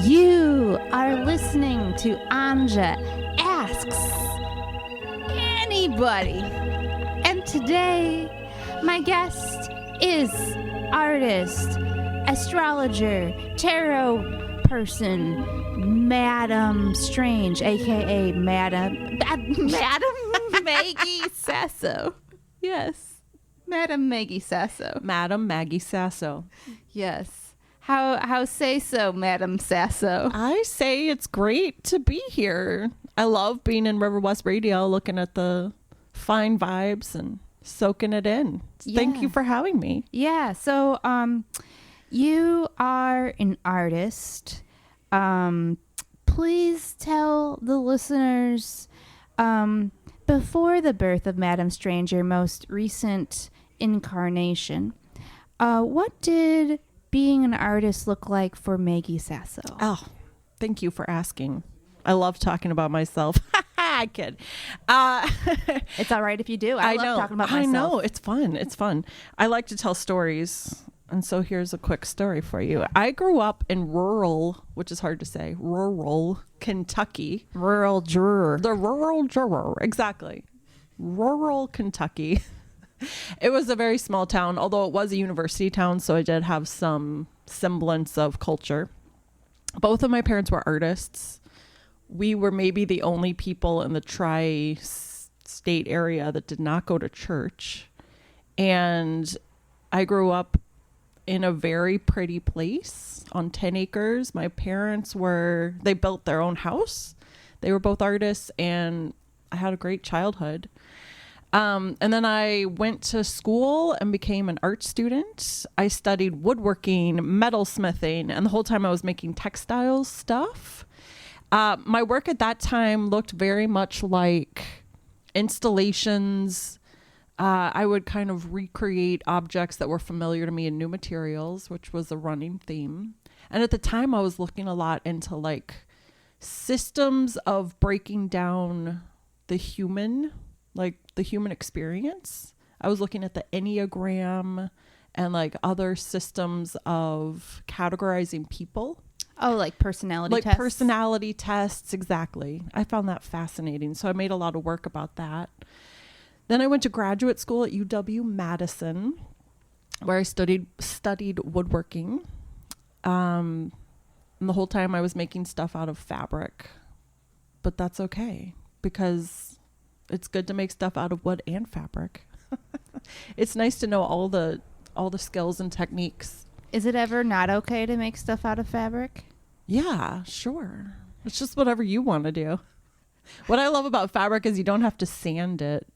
You are listening to Anja Asks Anybody. And today, my guest is artist, astrologer, tarot person, Madam Strange, aka Madam Maggie Sasso. Yes, Madam Maggie Sasso. Madam Maggie Sasso. Yes. How say so, Madam Sasso? I say it's great to be here. I love being in River West Radio, looking at the fine vibes and soaking it in. Yeah. Thank you for having me. Yeah. So, you are an artist. Please tell the listeners, before the birth of Madam Strange, your most recent incarnation, what did being an artist look like for Maggie Sasso? Oh, thank you for asking. I love talking about myself. I kid. It's all right if you do. I love talking about myself. I know. It's fun. It's fun. I like to tell stories. And so here's a quick story for you. I grew up in rural, which is hard to say, rural Kentucky. Rural juror. The rural juror. Exactly. Rural Kentucky. It was a very small town, although it was a university town, so I did have some semblance of culture. Both of my parents were artists. We were maybe the only people in the tri-state area that did not go to church. And I grew up in a very pretty place on 10 acres. My parents they built their own house. They were both artists, and I had a great childhood. And then I went to school and became an art student. I studied woodworking, metalsmithing, and the whole time I was making textiles stuff. My work at that time looked very much like installations. I would kind of recreate objects that were familiar to me in new materials, which was a running theme. And at the time I was looking a lot into like systems of breaking down the human experience. I was looking at the Enneagram and like other systems of categorizing people. Oh, like personality tests? Like personality tests, exactly. I found that fascinating. So I made a lot of work about that. Then I went to graduate school at UW-Madison, where I studied woodworking. And the whole time I was making stuff out of fabric. But that's okay, because it's good to make stuff out of wood and fabric. It's nice to know all the skills and techniques. Is it ever not okay to make stuff out of fabric? Yeah, sure. It's just whatever you want to do. What I love about fabric is you don't have to sand it.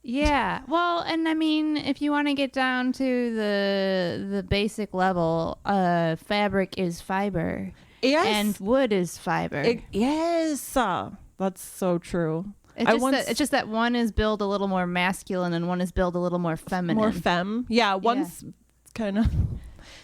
Yeah. Well, and I mean, if you want to get down to the basic level, fabric is fiber. Yes. And wood is fiber. Yes. That's so true. It's just that one is built a little more masculine and one is built a little more feminine. More femme. Yeah, one's kind of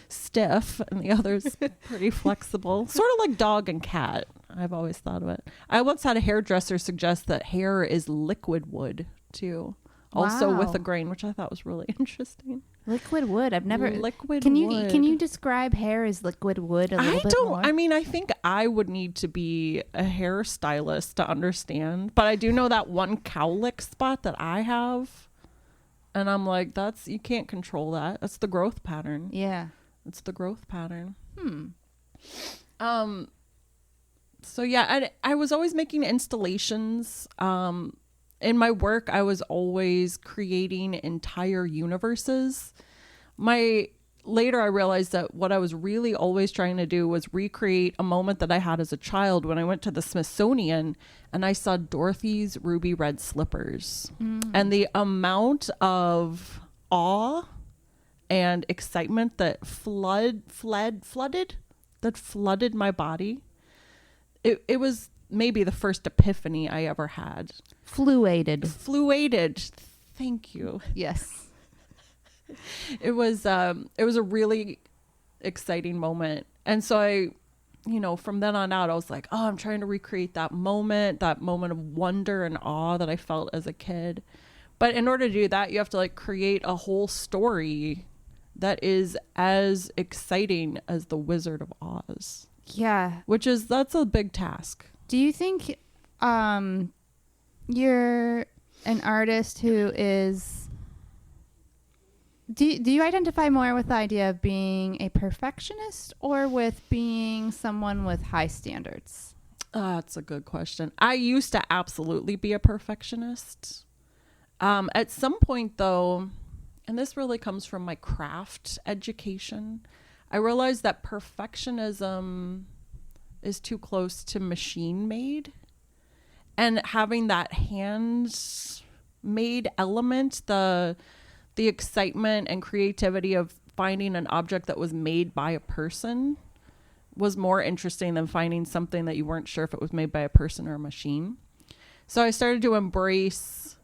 stiff and the other's pretty flexible. Sort of like dog and cat. I've always thought of it. I once had a hairdresser suggest that hair is liquid wood too. Also with a grain, which I thought was really interesting. Liquid wood. I've never. Liquid wood. Can you describe hair as liquid wood a little bit more? I mean, I think I would need to be a hairstylist to understand. But I do know that one cowlick spot that I have, and I'm like, you can't control that. That's the growth pattern. Yeah, it's the growth pattern. So yeah, I was always making installations. In my work, I was always creating entire universes. Later, I realized that what I was really always trying to do was recreate a moment that I had as a child when I went to the Smithsonian and I saw Dorothy's ruby red slippers. And the amount of awe and excitement that flooded my body. It was maybe the first epiphany I ever had. Fluated. Thank you. Yes. It was a really exciting moment. And so I, from then on out, I was like, I'm trying to recreate that moment of wonder and awe that I felt as a kid. But in order to do that, you have to create a whole story that is as exciting as The Wizard of Oz. Yeah. That's a big task. Do you think you're an artist who is... Do you identify more with the idea of being a perfectionist or with being someone with high standards? That's a good question. I used to absolutely be a perfectionist. At some point, though, and this really comes from my craft education, I realized that perfectionism is too close to machine made, and having that hand-made element, the excitement and creativity of finding an object that was made by a person was more interesting than finding something that you weren't sure if it was made by a person or a machine. So I started to embrace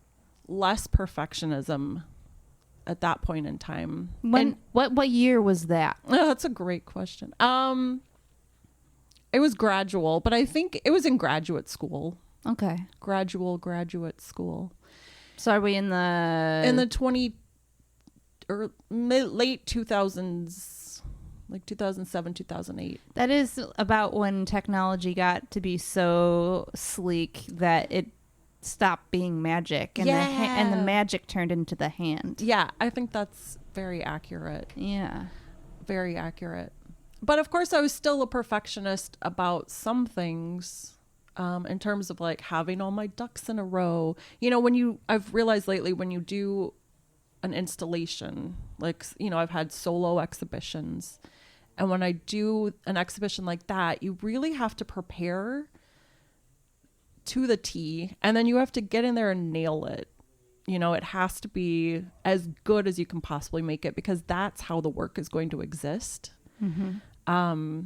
less perfectionism at that point in time. What year was that? Oh, that's a great question. It was gradual, but I think it was in graduate school. Okay. Graduate school. So are we in the 20 or late 2000s, like 2007, 2008. That is about when technology got to be so sleek that it stopped being magic, and the magic turned into the hand. Yeah, I think that's very accurate. Yeah. Very accurate. But of course I was still a perfectionist about some things, in terms of like having all my ducks in a row. You know, I've realized lately when you do an installation, like, you know, I've had solo exhibitions, and when I do an exhibition like that, you really have to prepare to the T, and then you have to get in there and nail it. You know, it has to be as good as you can possibly make it, because that's how the work is going to exist. Mm-hmm.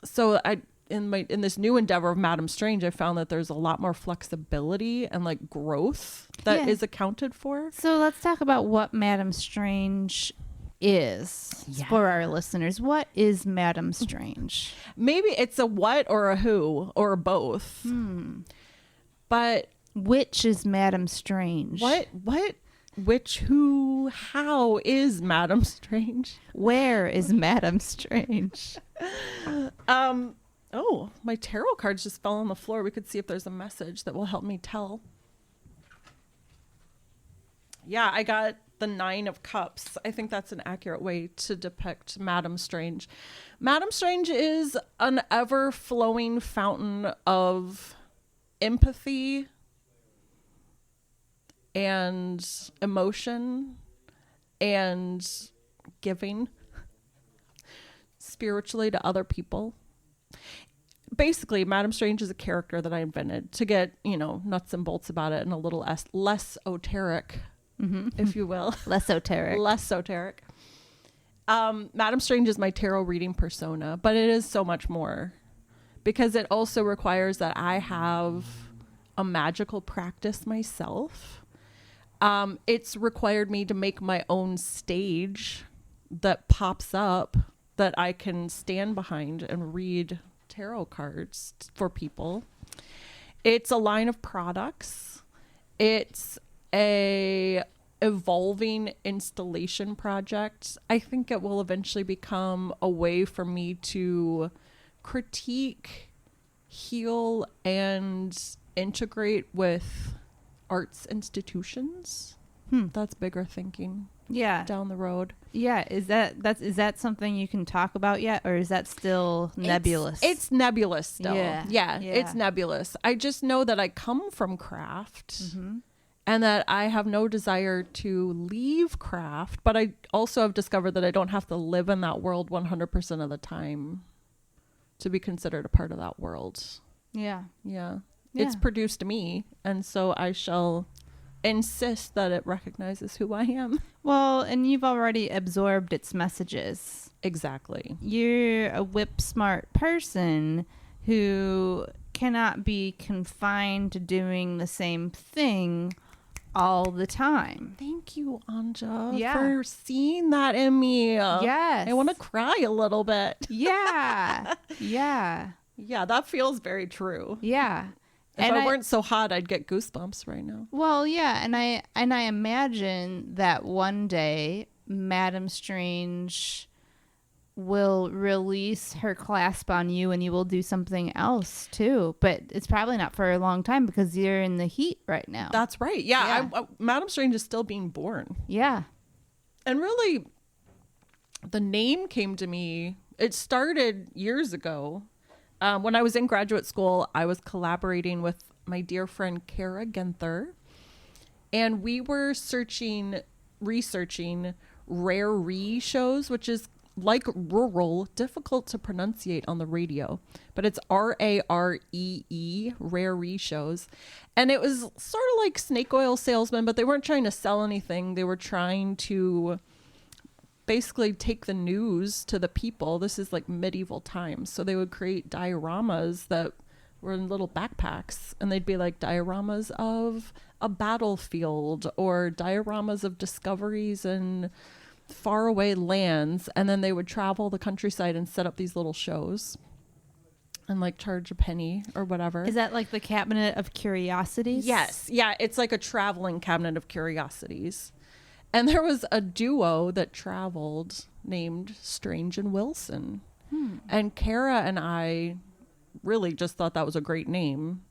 So in this new endeavor of Madam Strange, I found that there's a lot more flexibility and like growth that is accounted for. So let's talk about what Madam Strange is for our listeners. What is Madam Strange? Maybe it's a what or a who or both. But which is Madam Strange? What? Which, who, how is Madam Strange? Where is Madam Strange? Oh, my tarot cards just fell on the floor. We could see if there's a message that will help me tell. Yeah, I got the 9 of Cups. I think that's an accurate way to depict Madam Strange. Madam Strange is an ever-flowing fountain of empathy and emotion and giving spiritually to other people. Basically, Madam Strange is a character that I invented to get, you know, nuts and bolts about it and a little less esoteric, if you will. Less esoteric. Less esoteric. Madam Strange is my tarot reading persona, but it is so much more, because it also requires that I have a magical practice myself. It's required me to make my own stage that pops up that I can stand behind and read tarot cards for people. It's a line of products. It's a evolving installation project. I think it will eventually become a way for me to critique, heal, and integrate with arts institutions. That's bigger thinking. Yeah. Down the road. Yeah. Is that something you can talk about yet, or is that still nebulous? It's nebulous still. Yeah. Yeah. It's nebulous. I just know that I come from craft, and that I have no desire to leave craft, but I also have discovered that I don't have to live in that world 100% of the time to be considered a part of that world. Yeah. It's produced me, and so I shall insist that it recognizes who I am. Well, and you've already absorbed its messages. Exactly. You're a whip smart person who cannot be confined to doing the same thing all the time. Thank you, Anja, for seeing that in me. Yes. I want to cry a little bit. Yeah. Yeah, that feels very true. Yeah. If I weren't so hot, I'd get goosebumps right now. Well, yeah, and I imagine that one day Madam Strange will release her clasp on you and you will do something else too. But it's probably not for a long time because you're in the heat right now. That's right. Yeah. Madam Strange is still being born. Yeah. And really, the name came to me. It started years ago. When I was in graduate school, I was collaborating with my dear friend Kara Genther. And we were researching rare shows, which is like rural, difficult to pronunciate on the radio, but it's RAREE, rare shows. And it was sort of like snake oil salesmen, but they weren't trying to sell anything. They were trying to basically take the news to the people. This is like medieval times. So they would create dioramas that were in little backpacks, and they'd be like dioramas of a battlefield or dioramas of discoveries in faraway lands, and then they would travel the countryside and set up these little shows and like charge a penny or whatever. Is that like the Cabinet of Curiosities? Yes. Yeah, it's like a traveling Cabinet of Curiosities. And there was a duo that traveled named Strange and Wilson. And Kara and I really just thought that was a great name.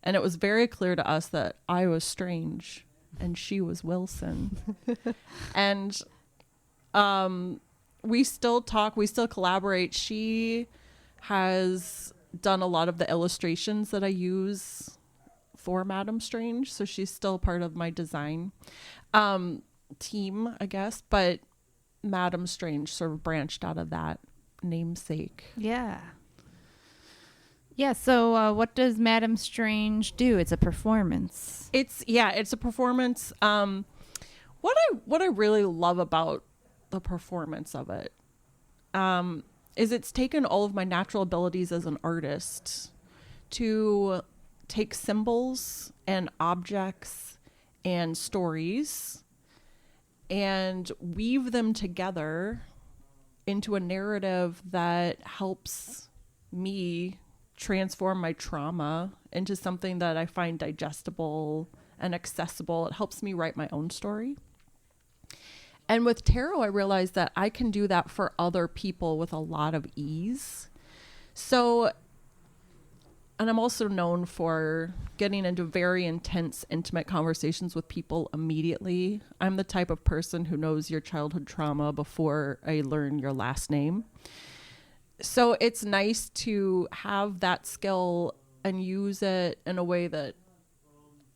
And it was very clear to us that I was Strange and she was Wilson. And we still talk, we still collaborate. She has done a lot of the illustrations that I use for Madam Strange, so she's still part of my design team, I guess, but Madam Strange sort of branched out of that namesake. Yeah. So what does Madam Strange do? It's a performance. It's a performance. What I really love about the performance of it is it's taken all of my natural abilities as an artist to take symbols and objects and stories and weave them together into a narrative that helps me transform my trauma into something that I find digestible and accessible. It helps me write my own story. And with tarot, I realized that I can do that for other people with a lot of ease. So, and I'm also known for getting into very intense, intimate conversations with people immediately. I'm the type of person who knows your childhood trauma before I learn your last name. So it's nice to have that skill and use it in a way that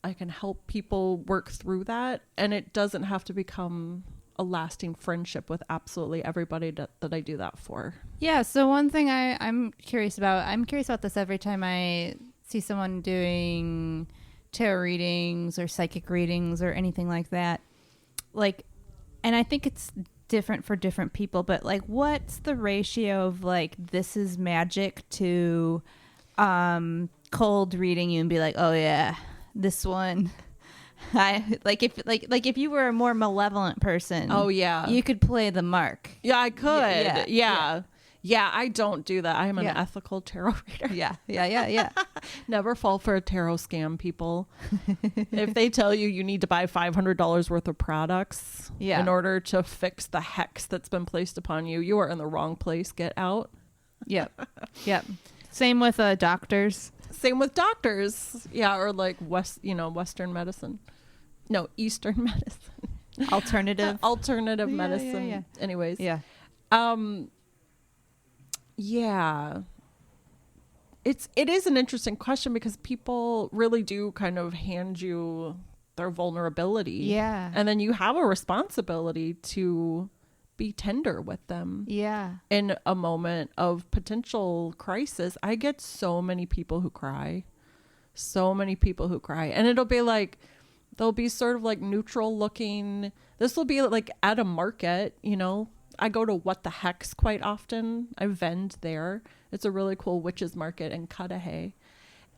I can help people work through that. And it doesn't have to become a lasting friendship with absolutely everybody that I do that for. Yeah. So one thing I'm curious about this every time I see someone doing tarot readings or psychic readings or anything like that. Like, and I think it's different for different people, but like, what's the ratio of like, this is magic to cold reading you and be like, oh yeah, this one. If you were a more malevolent person, oh yeah, you could play the mark. Yeah, I could. Yeah, I don't do that. I am an ethical tarot reader. Yeah. Never fall for a tarot scam, people. If they tell you need to buy $500 worth of products in order to fix the hex that's been placed upon you, you are in the wrong place. Get out. Yep. Same with doctors. Same with doctors. Yeah, or like Western medicine. No, Eastern medicine. Alternative medicine. Yeah. Anyways. Yeah. Yeah. It is an interesting question because people really do kind of hand you their vulnerability. Yeah. And then you have a responsibility to be tender with them. Yeah. In a moment of potential crisis. I get so many people who cry. And it'll be like, they'll be sort of like neutral looking. This will be like at a market, I go to What the Hex quite often. I vend there. It's a really cool witches market in Cudahy.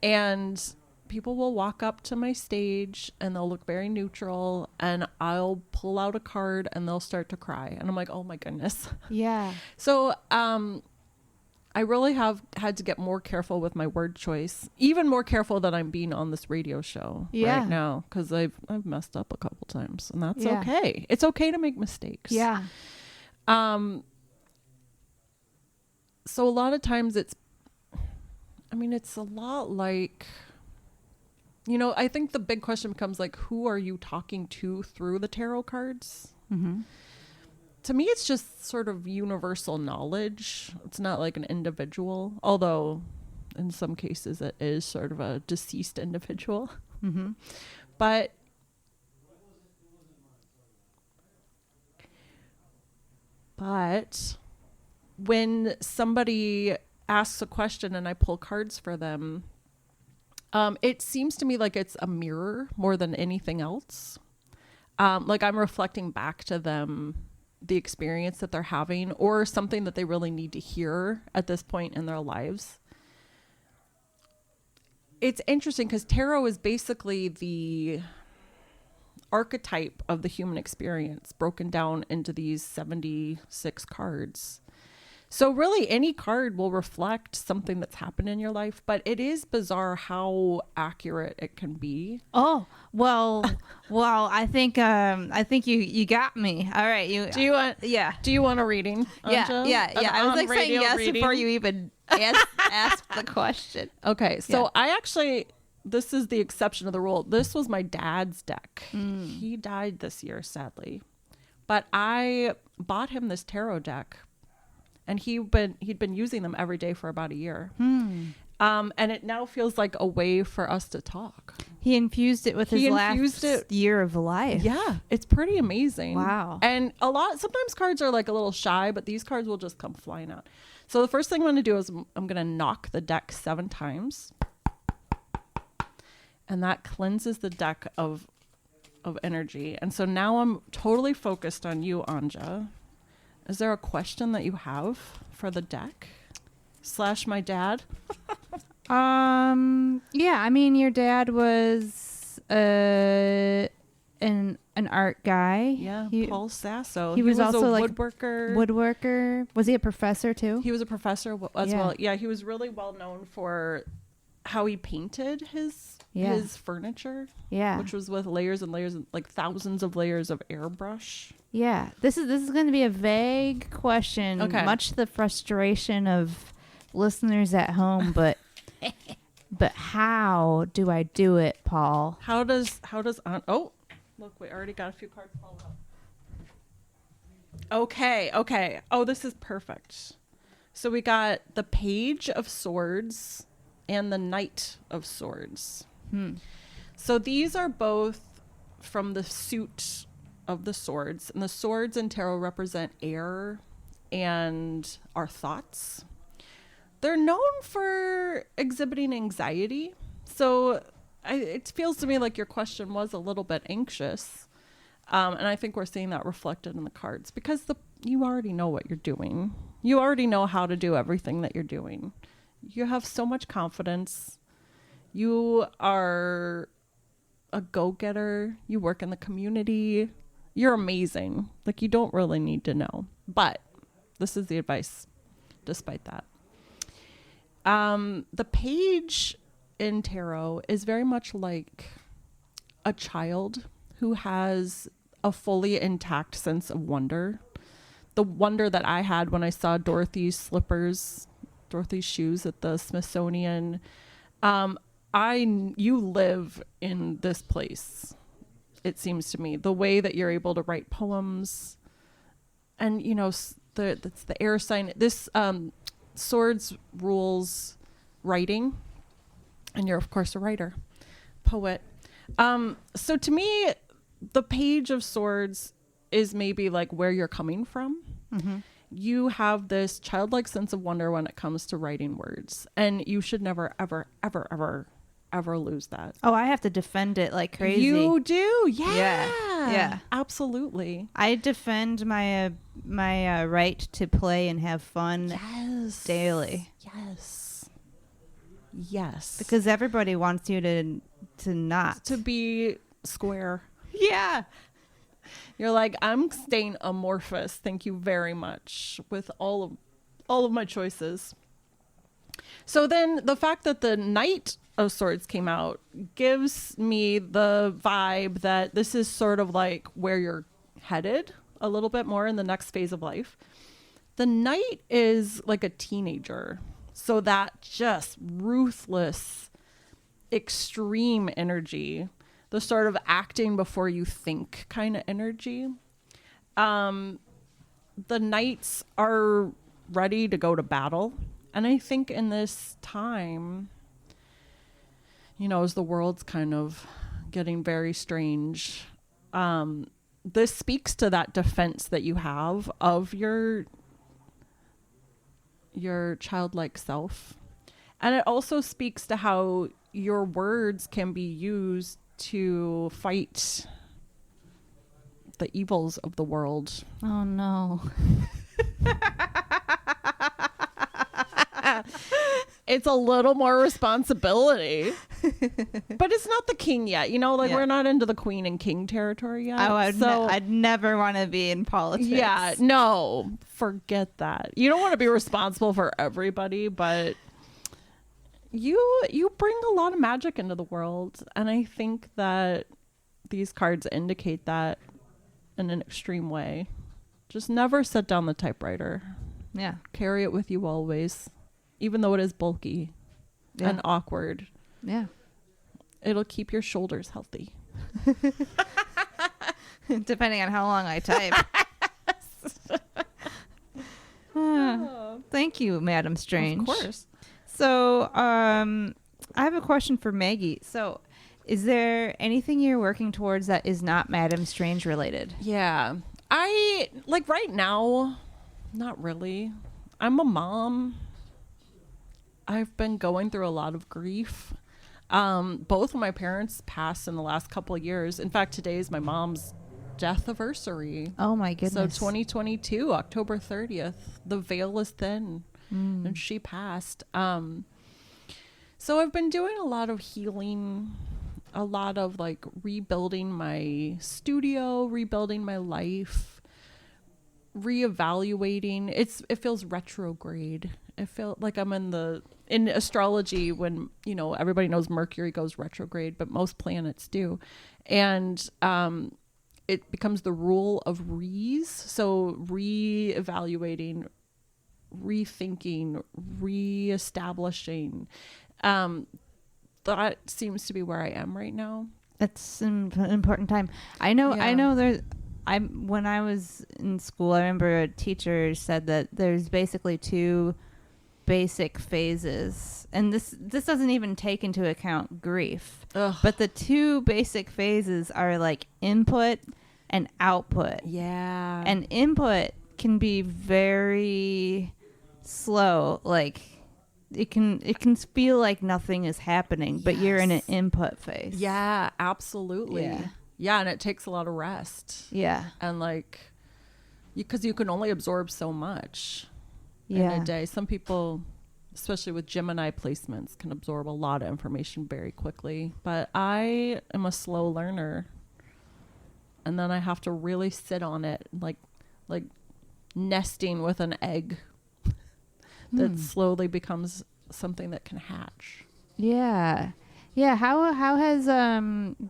And people will walk up to my stage and they'll look very neutral and I'll pull out a card and they'll start to cry. And I'm like, oh my goodness. Yeah. So I really have had to get more careful with my word choice, even more careful than I'm being on this radio show right now, because I've messed up a couple times, and that's okay. It's okay to make mistakes. Yeah. So a lot of times it's a lot like, I think the big question becomes like, who are you talking to through the tarot cards? Mm-hmm. To me, it's just sort of universal knowledge. It's not like an individual, although in some cases it is sort of a deceased individual. Mm-hmm. But when somebody asks a question and I pull cards for them, it seems to me like it's a mirror more than anything else. Like I'm reflecting back to them the experience that they're having or something that they really need to hear at this point in their lives. It's interesting because tarot is basically the archetype of the human experience broken down into these 76 cards. So really any card will reflect something that's happened in your life, but it is bizarre how accurate it can be. Oh, well, I think you got me. All right, Do you want a reading? Anja? Yeah. I was like saying yes reading? before you even asked the question. Okay, so this is the exception of the rule. This was my dad's deck. He died this year, sadly, but I bought him this tarot deck. And he'd been using them every day for about a year. And it now feels like a way for us to talk. He infused it with his last year of life. Yeah, it's pretty amazing. Wow. And sometimes cards are like a little shy, but these cards will just come flying out. So the first thing I'm going to do is I'm going to knock the deck 7 times. And that cleanses the deck of energy. And so now I'm totally focused on you, Anja. Is there a question that you have for the deck / my dad? Yeah, I mean, your dad was an art guy. Yeah, Paul Sasso. He was also a like woodworker. Was he a professor too? He was a professor as well. Yeah, he was really well known for how he painted his furniture. Yeah, which was with layers and layers, like thousands of layers of airbrush. Yeah, this is going to be a vague question, much to the frustration of listeners at home, but how do I do it, Paul? How does oh, look, we already got a few cards pulled up. Okay. Oh, this is perfect. So we got the Page of Swords and the Knight of Swords. So these are both from the suit of the swords, and the swords in tarot represent air and our thoughts. They're known for exhibiting anxiety, so it feels to me like your question was a little bit anxious, and I think we're seeing that reflected in the cards because you already know what you're doing. You already know how to do everything that you're doing. You have so much confidence. You are a go-getter. You work in the community. You're amazing. Like, you don't really need to know. But this is the advice despite that. The page in tarot is very much like a child who has a fully intact sense of wonder. The wonder that I had when I saw Dorothy's shoes at the Smithsonian. You live in this place, it seems to me. The way that you're able to write poems, and that's the air sign. This swords rules writing, and you're of course a writer, poet. So to me, the Page of Swords is maybe like where you're coming from. Mm-hmm. You have this childlike sense of wonder when it comes to writing words, and you should never, ever, ever, ever, ever lose that. Oh, I have to defend it like crazy. You do? Yeah. Absolutely. I defend my right to play and have fun daily. Yes. Because everybody wants you to not. To be square. Yeah. You're like, I'm staying amorphous. Thank you very much with all of my choices. So then the fact that the Knight of Swords came out gives me the vibe that this is sort of like where you're headed a little bit more in the next phase of life. The Knight is like a teenager. So that just ruthless, extreme energy, the sort of acting before you think kind of energy. The Knights are ready to go to battle. And I think in this time, you know, as the world's kind of getting very strange, this speaks to that defense that you have of your childlike self. And it also speaks to how your words can be used to fight the evils of the world. Oh no. It's a little more responsibility. But it's not the king yet. You know, like we're not into the queen and king territory yet. Oh, I'd never want to be in politics. Yeah, no, forget that. You don't want to be responsible for everybody, but you bring a lot of magic into the world. And I think that these cards indicate that in an extreme way. Just never set down the typewriter. Yeah. Carry it with you always. Even though it is bulky and awkward. Yeah. It'll keep your shoulders healthy. Depending on how long I type. Thank you, Madam Strange. Of course. So, I have a question for Maggie. So, is there anything you're working towards that is not Madam Strange related? Yeah. I, like right now, not really. I'm a mom. I've been going through a lot of grief. Both of my parents passed in the last couple of years. In fact, today is my mom's death anniversary. Oh my goodness. So 2022, October 30th, the veil is thin and she passed. So I've been doing a lot of healing, a lot of like rebuilding my studio, rebuilding my life, reevaluating. It feels retrograde. I feel like I'm in astrology when, you know, everybody knows Mercury goes retrograde, but most planets do. And it becomes the rule of re's. So reevaluating, rethinking, reestablishing. That seems to be where I am right now. That's an important time. I know there's, when I was in school, I remember a teacher said that there's basically two basic phases, and this doesn't even take into account grief. Ugh. But the two basic phases are like input and output. Yeah. And input can be very slow, like it can feel like nothing is happening, but you're in an input phase. Yeah, absolutely. Yeah, and it takes a lot of rest. Yeah. And like, because you can only absorb so much in a day. Some people, especially with Gemini placements, can absorb a lot of information very quickly. But I am a slow learner. And then I have to really sit on it, like nesting with an egg that slowly becomes something that can hatch. Yeah. Yeah. How has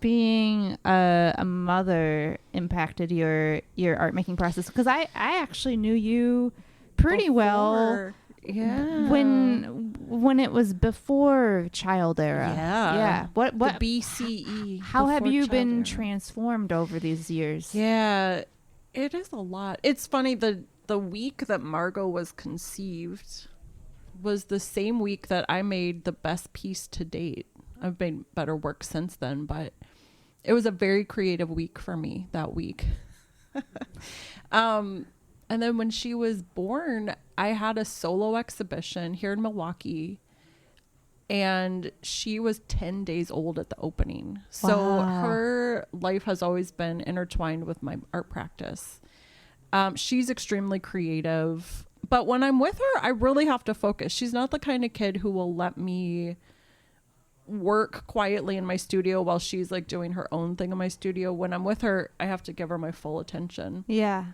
being a mother impacted your art making process? Because I actually knew you pretty well. Yeah. When it was before child era. Yeah. What the BCE. How have you been era. transformed over these years? Yeah. It is a lot. It's funny, the week that Margot was conceived was the same week that I made the best piece to date. I've made better work since then, but it was a very creative week for me that week. And then when she was born, I had a solo exhibition here in Milwaukee, and she was 10 days old at the opening. So her life has always been intertwined with my art practice. She's extremely creative, but when I'm with her, I really have to focus. She's not the kind of kid who will let me work quietly in my studio while she's like doing her own thing in my studio. When I'm with her, I have to give her my full attention. Yeah.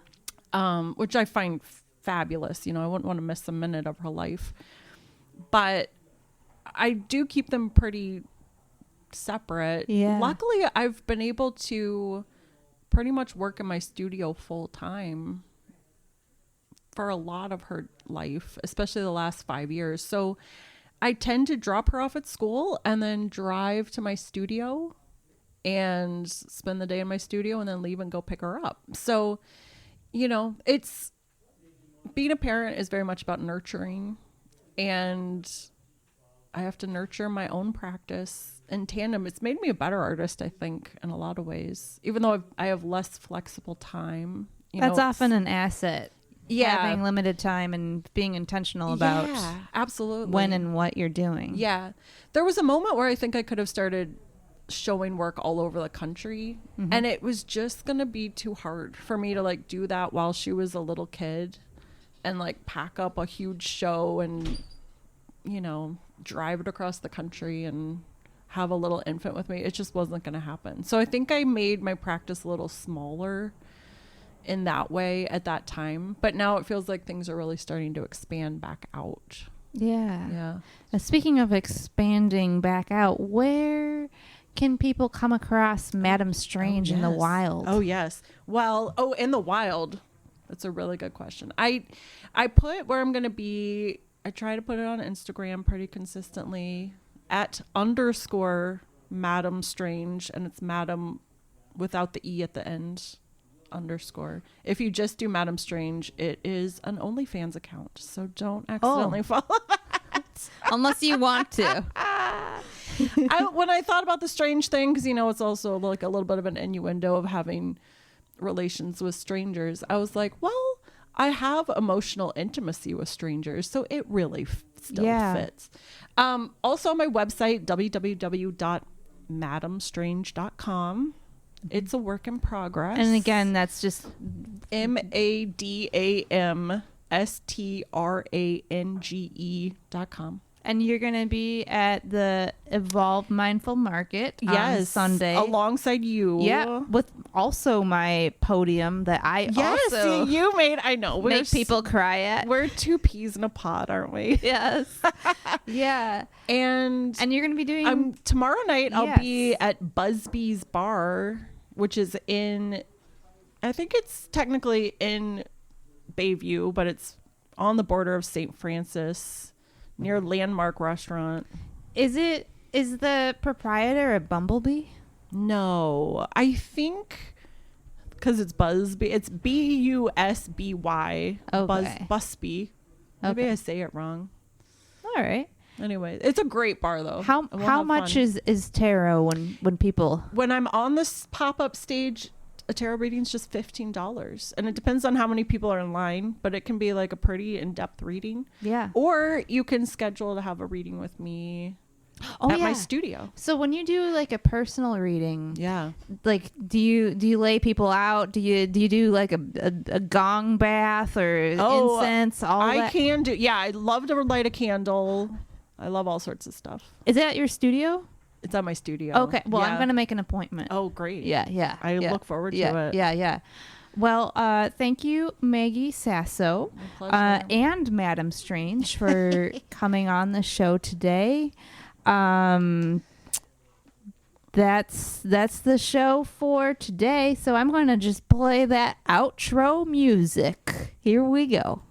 Which I find fabulous. You know, I wouldn't want to miss a minute of her life, but I do keep them pretty separate. Yeah. Luckily, I've been able to pretty much work in my studio full time for a lot of her life, especially the last 5 years. So I tend to drop her off at school and then drive to my studio and spend the day in my studio and then leave and go pick her up. So, you know, it's being a parent is very much about nurturing, and I have to nurture my own practice in tandem. It's made me a better artist, I think, in a lot of ways, even though I have less flexible time. That's often an asset. Yeah. Having limited time and being intentional about absolutely when and what you're doing. Yeah. There was a moment where I think I could have started showing work all over the country, and it was just going to be too hard for me to like do that while she was a little kid and like pack up a huge show and, you know, drive it across the country and have a little infant with me. It just wasn't going to happen. So I think I made my practice a little smaller in that way at that time, but now it feels like things are really starting to expand back out. Yeah. Speaking of expanding back out, where can people come across Madam Strange in the wild? Oh yes. Well, in the wild, that's a really good question. I put where I'm going to be. I try to put it on Instagram pretty consistently at _ Madam Strange, and it's Madam without the E at the end. _ If you just do Madam Strange, it is an OnlyFans account, so don't accidentally follow that unless you want to. When I thought about the strange thing, because you know it's also like a little bit of an innuendo of having relations with strangers, I was like, well, I have emotional intimacy with strangers, so it really still fits. Also on my website, www.madamstrange.com. It's a work in progress. And again, that's just MADAMSTRANGE.com. And you're going to be at the Evolve Mindful Market on Sunday. Alongside you. Yeah, with also my podium that I also you made. I know. Make people cry at. We're two peas in a pod, aren't we? Yes. Yeah. And you're going to be doing... tomorrow night, I'll be at Busby's Bar, which is in... I think it's technically in Bayview, but it's on the border of St. Francis, near Landmark Restaurant. Is the proprietor a bumblebee? No, I think because it's Busby. It's BUSBY. Okay. Busby. Maybe I say it wrong. All right. Anyway, it's a great bar though. How much is tarot when people... When I'm on this pop-up stage, a tarot reading's just $15, and it depends on how many people are in line, but it can be like a pretty in-depth reading. Yeah. Or you can schedule to have a reading with me at my studio. So when you do like a personal reading, like do you lay people out? Do you do like a gong bath or incense? I can do. Yeah, I love to light a candle. I love all sorts of stuff. Is it at your studio? It's at my studio. Okay. Well, I'm going to make an appointment. Oh, great. Yeah. I look forward to it. Yeah. Well, thank you, Maggie Sasso, and Madam Strange for coming on the show today. That's the show for today. So I'm going to just play that outro music. Here we go.